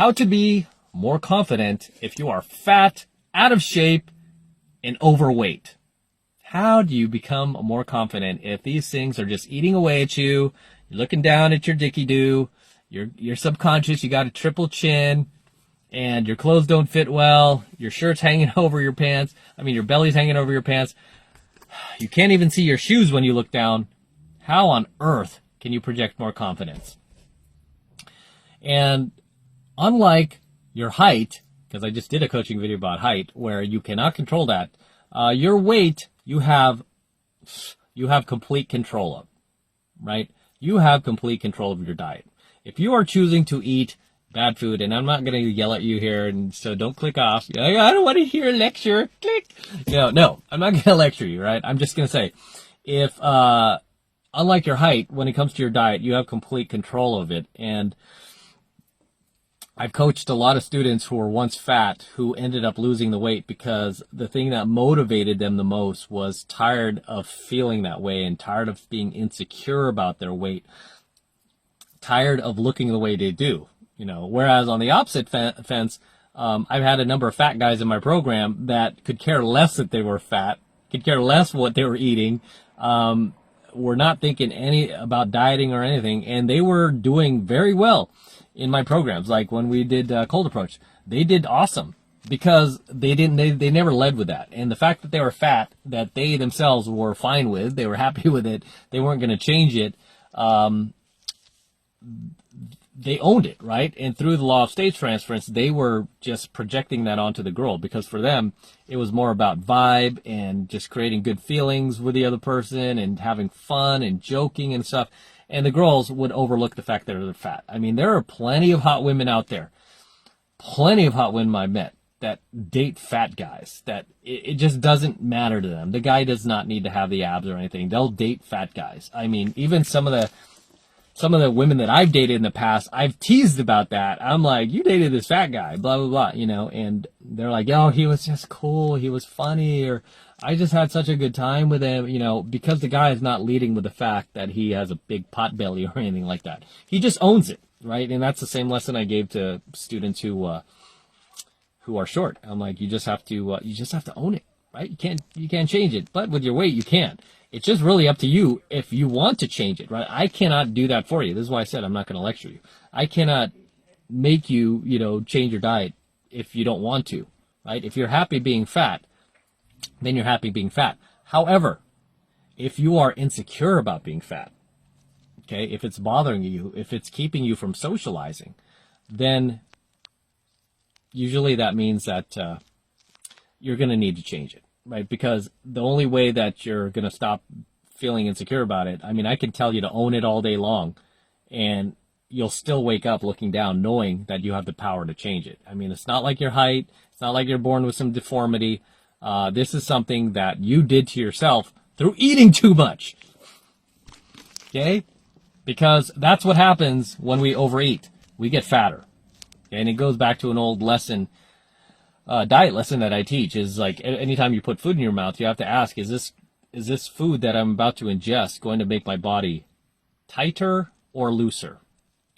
How to be more confident if you are fat, out of shape, and overweight. How do you become more confident if these things are just eating away at you? You're looking down at your dicky-doo. You're subconscious. You got a triple chin, and your clothes don't fit well. Your shirt's hanging over your pants. Your belly's hanging over your pants. You can't even see your shoes when you look down. How on earth can you project more confidence? And unlike your height, because I just did a coaching video about height where you cannot control that, your weight you have complete control of, right? You have complete control of your diet. If you are choosing to eat bad food, and I'm not going to yell at you here, and so don't click off. I don't want to hear a lecture. Click. No, I'm not going to lecture you, right? I'm just going to say, if unlike your height, when it comes to your diet, you have complete control of it. And I've coached a lot of students who were once fat who ended up losing the weight because the thing that motivated them the most was tired of feeling that way and tired of being insecure about their weight, tired of looking the way they do. Whereas on the opposite fence, I've had a number of fat guys in my program that could care less that they were fat, could care less what they were eating, were not thinking about dieting or anything, and they were doing very well in my programs. Like when we did Cold Approach, they did awesome because they never led with that. And the fact that they were fat, that they themselves were fine with, they were happy with it, they weren't going to change it, they owned it, right? And through the law of stage transference, they were just projecting that onto the girl because for them, it was more about vibe and just creating good feelings with the other person and having fun and joking and stuff. And the girls would overlook the fact that they're fat. There are plenty of hot women out there, plenty of hot women I met that date fat guys, that it just doesn't matter to them. The guy does not need to have the abs or anything. They'll date fat guys. Even some of the women that I've dated in the past, I've teased about that. I'm like, you dated this fat guy, blah, blah, blah, and they're like, oh, he was just cool. He was funny, or I just had such a good time with him, because the guy is not leading with the fact that he has a big pot belly or anything like that. He just owns it, right? And that's the same lesson I gave to students who are short. I'm like, you just have to own it, right? You can't change it, but with your weight, you can. It's just really up to you if you want to change it, right? I cannot do that for you. This is why I said I'm not going to lecture you. I cannot make you, change your diet if you don't want to, right? If you're happy being fat, then you're happy being fat. However, if you are insecure about being fat, okay, if it's bothering you, if it's keeping you from socializing, then usually that means that you're going to need to change it. Right, because the only way that you're going to stop feeling insecure about it, I can tell you to own it all day long, and you'll still wake up looking down knowing that you have the power to change it. It's not like your height. It's not like you're born with some deformity. This is something that you did to yourself through eating too much. Okay? Because that's what happens when we overeat. We get fatter. Okay? And it goes back to an old lesson, diet lesson that I teach, is like anytime you put food in your mouth, you have to ask, is this food that I'm about to ingest going to make my body tighter or looser?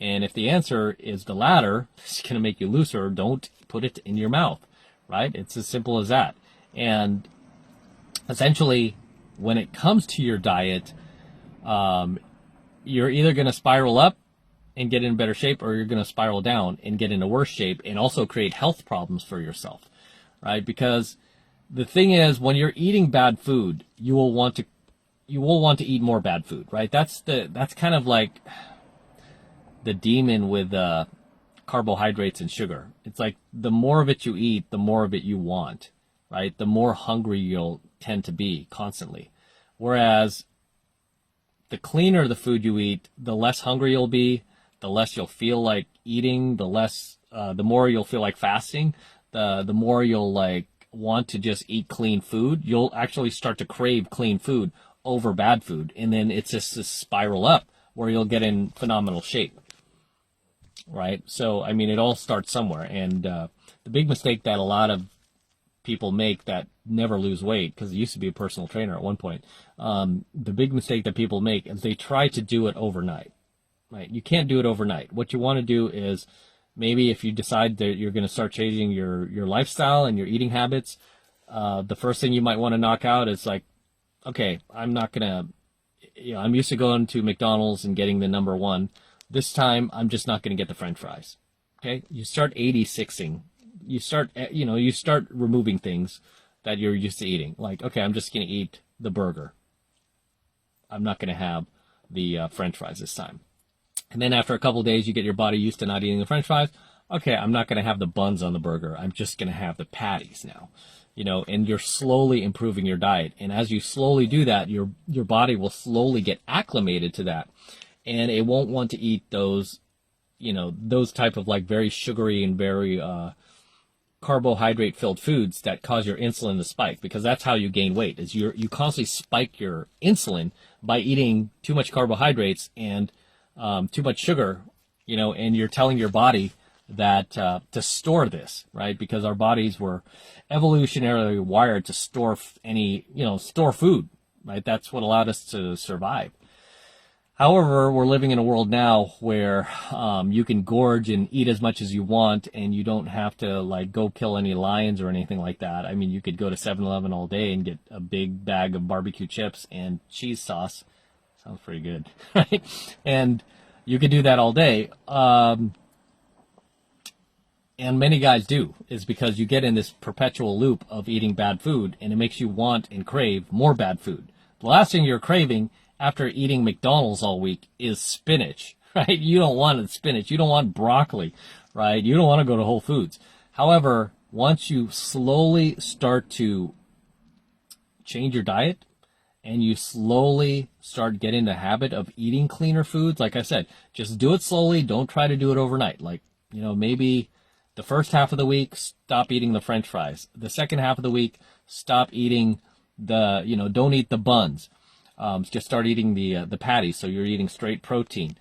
And if the answer is the latter, it's going to make you looser, don't put it in your mouth, right? It's as simple as that. And essentially, when it comes to your diet, you're either going to spiral up and get in better shape, or you're going to spiral down and get into worse shape and also create health problems for yourself, right? Because the thing is, when you're eating bad food, you will want to eat more bad food, right? That's kind of like the demon with carbohydrates and sugar. It's like the more of it you eat, the more of it you want, right? The more hungry you'll tend to be constantly. Whereas the cleaner the food you eat, the less hungry you'll be, the less you'll feel like eating, the more you'll feel like fasting, the more you'll like want to just eat clean food. You'll actually start to crave clean food over bad food. And then it's just this spiral up where you'll get in phenomenal shape, right? So, it all starts somewhere. And the big mistake that a lot of people make that never lose weight, because I used to be a personal trainer at one point, the big mistake that people make is they try to do it overnight. Right? You can't do it overnight. What you want to do is Maybe if you decide that you're going to start changing your lifestyle and your eating habits, the first thing you might want to knock out is like, okay, I'm not going to, I'm used to going to McDonald's and getting the number one. This time, I'm just not going to get the French fries. Okay, you start 86ing. You start removing things that you're used to eating. Like, okay, I'm just going to eat the burger. I'm not going to have the French fries this time. And then after a couple of days, you get your body used to not eating the French fries. Okay, I'm not going to have the buns on the burger. I'm just going to have the patties now. And you're slowly improving your diet. And as you slowly do that, your body will slowly get acclimated to that. And it won't want to eat those type of like very sugary and very carbohydrate filled foods that cause your insulin to spike, because that's how you gain weight, is you constantly spike your insulin by eating too much carbohydrates and too much sugar, and you're telling your body that to store this, right? Because our bodies were evolutionarily wired to store store food, right? That's what allowed us to survive. However, we're living in a world now where you can gorge and eat as much as you want, and you don't have to like go kill any lions or anything like that. I mean, you could go to 7-Eleven all day and get a big bag of barbecue chips and cheese sauce. Sounds pretty good, right? And you could do that all day. And many guys do, is because you get in this perpetual loop of eating bad food, and it makes you want and crave more bad food. The last thing you're craving after eating McDonald's all week is spinach, right? You don't want spinach. You don't want broccoli, right? You don't want to go to Whole Foods. However, once you slowly start to change your diet and you slowly start getting the habit of eating cleaner foods, like I said, just do it slowly. Don't try to do it overnight. Like, maybe the first half of the week, stop eating the French fries. The second half of the week, stop eating don't eat the buns. Just start eating the patties, so you're eating straight protein,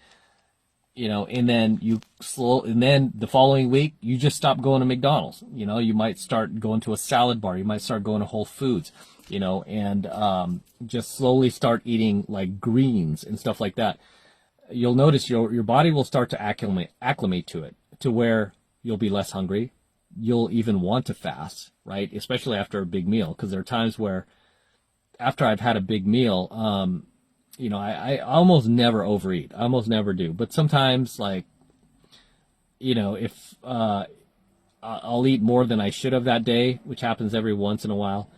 and then and then the following week you just stop going to McDonald's. You might start going to a salad bar, you might start going to Whole Foods, and just slowly start eating like greens and stuff like that. You'll notice your body will start to acclimate to it, to where you'll be less hungry. You'll even want to fast, right? Especially after a big meal, because there are times where after I've had a big meal, I almost never overeat. I almost never do. But sometimes, like, if I'll eat more than I should have that day, which happens every once in a while,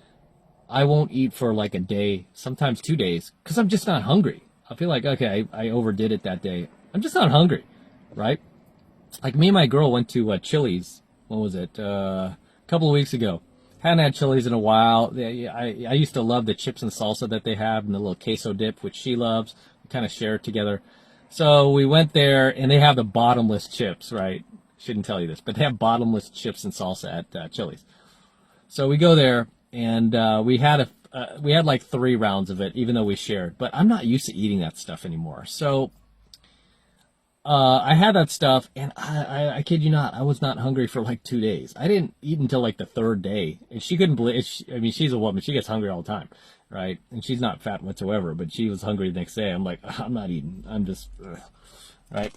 I won't eat for like a day, sometimes 2 days, because I'm just not hungry. I feel like, okay, I overdid it that day. I'm just not hungry, right? Like me and my girl went to Chili's, what was it, a couple of weeks ago. Hadn't had Chili's in a while. I used to love the chips and salsa that they have and the little queso dip, which she loves. We kind of share it together. So we went there, and they have the bottomless chips, right? Shouldn't tell you this, but they have bottomless chips and salsa at Chili's. So we go there, and we had like 3 rounds of it, even though we shared. But I'm not used to eating that stuff anymore. So I had that stuff, and I kid you not, I was not hungry for like 2 days. I didn't eat until like the 3rd day, and she couldn't believe it. She's a woman. She gets hungry all the time, right? And she's not fat whatsoever, but she was hungry the next day. I'm like, I'm not eating. I'm just, right?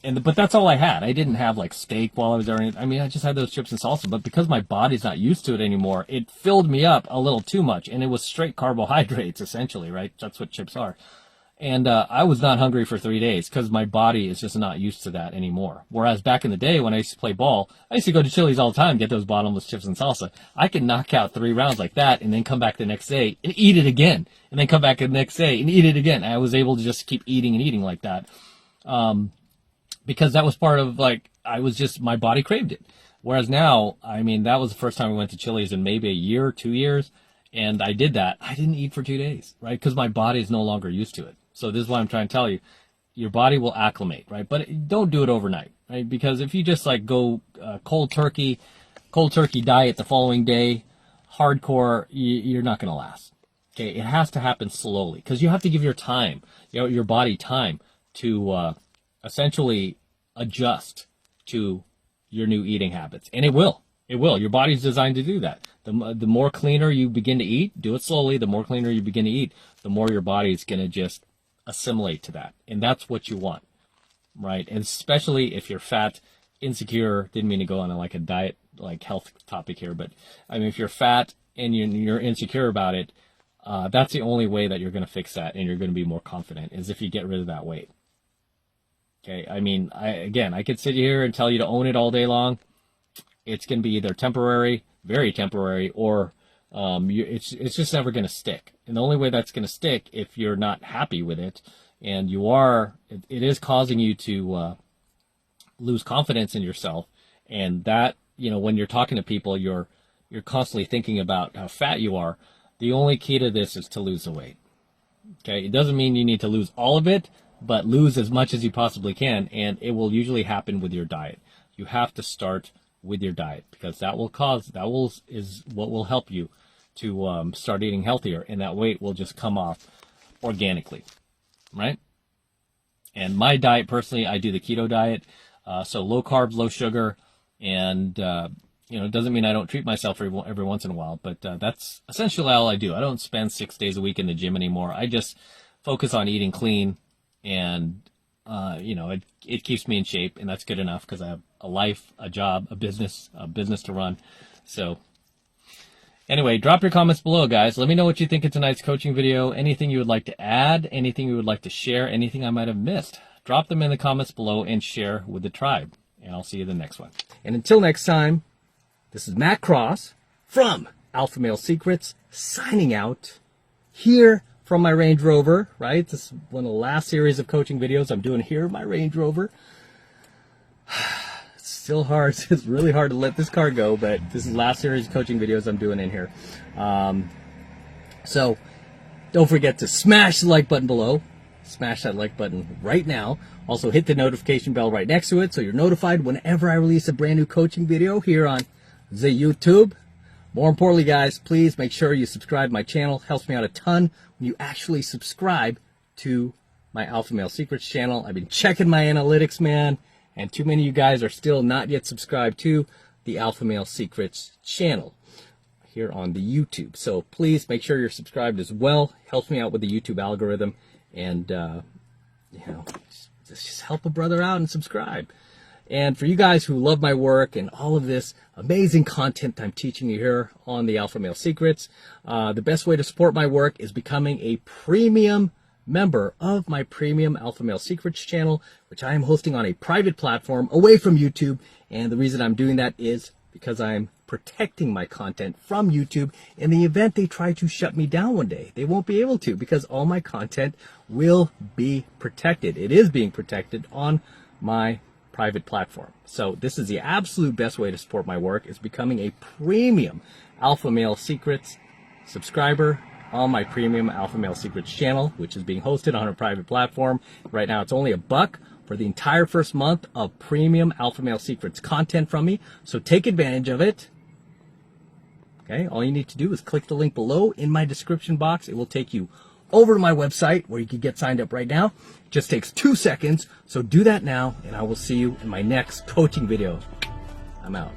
But that's all I had. I didn't have like steak while I was there. I just had those chips and salsa, but because my body's not used to it anymore, it filled me up a little too much, and it was straight carbohydrates, essentially, right? That's what chips are. And I was not hungry for 3 days because my body is just not used to that anymore. Whereas back in the day when I used to play ball, I used to go to Chili's all the time, get those bottomless chips and salsa. I could knock out 3 rounds like that and then come back the next day and eat it again. And then come back the next day and eat it again. I was able to just keep eating and eating like that. Because that was part of my body craved it. Whereas now, that was the first time we went to Chili's in maybe a year or 2 years. And I did that. I didn't eat for 2 days, right? Because my body is no longer used to it. So this is what I'm trying to tell you. Your body will acclimate, right? But don't do it overnight, right? Because if you just like go cold turkey diet the following day, hardcore, you're not going to last. Okay, it has to happen slowly because you have to give your body time to essentially adjust to your new eating habits, and it will. It will. Your body's designed to do that. The more cleaner you begin to eat, do it slowly. The more cleaner you begin to eat, the more your body's going to just assimilate to that. And that's what you want, right? And especially if you're fat insecure, didn't mean to go on like a diet, like health topic here, but I mean, if you're fat and you're insecure about it, that's the only way that you're going to fix that and you're going to be more confident, is if you get rid of that weight. Okay, I mean, I could sit here and tell you to own it all day long. It's going to be either temporary, very temporary, or it's just never going to stick. And the only way that's going to stick, if you're not happy with it, and it is causing you to lose confidence in yourself, and that, when you're talking to people, you're constantly thinking about how fat you are. The only key to this is to lose the weight. Okay, it doesn't mean you need to lose all of it, but lose as much as you possibly can, and it will usually happen with your diet. You have to start with your diet, because is what will help you to start eating healthier, and that weight will just come off organically, right? And my diet, personally, I do the keto diet, so low carbs, low sugar, and it doesn't mean I don't treat myself every once in a while, but that's essentially all I do. I don't spend 6 days a week in the gym anymore. I just focus on eating clean, and it keeps me in shape, and that's good enough, because I have a life, a job, a business to run. So anyway, drop your comments below, guys. Let me know what you think of tonight's coaching video. Anything you would like to add, anything you would like to share, anything I might have missed. Drop them in the comments below and share with the tribe. And I'll see you in the next one. And until next time, this is Matt Cross from Alpha Male Secrets, signing out here from my Range Rover, right? This is one of the last series of coaching videos I'm doing here in my Range Rover. It's still hard. It's really hard to let this car go, but this is the last series of coaching videos I'm doing in here. So don't forget to smash the like button below. Smash that like button right now. Also hit the notification bell right next to it so you're notified whenever I release a brand new coaching video here on the YouTube. More importantly, guys, please make sure you subscribe to my channel. It helps me out a ton when you actually subscribe to my Alpha Male Secrets channel. I've been checking my analytics, man, and too many of you guys are still not yet subscribed to the Alpha Male Secrets channel here on the YouTube. So please make sure you're subscribed as well. It helps me out with the YouTube algorithm, and just help a brother out and subscribe. And for you guys who love my work and all of this amazing content I'm teaching you here on the Alpha Male Secrets, the best way to support my work is becoming a premium member of my premium Alpha Male Secrets channel, which I am hosting on a private platform away from YouTube. And the reason I'm doing that is because I'm protecting my content from YouTube in the event they try to shut me down one day. They won't be able to, because all my content will be protected. It is being protected on my private platform. So this is the absolute best way to support my work, is becoming a premium Alpha Male Secrets subscriber on my premium Alpha Male Secrets channel, which is being hosted on a private platform. Right now it's only $1 for the entire first month of premium Alpha Male Secrets content from me. So take advantage of it. Okay, all you need to do is click the link below in my description box. It will take you over to my website where you can get signed up right now. It just takes 2 seconds. So do that now, and I will see you in my next coaching video. I'm out.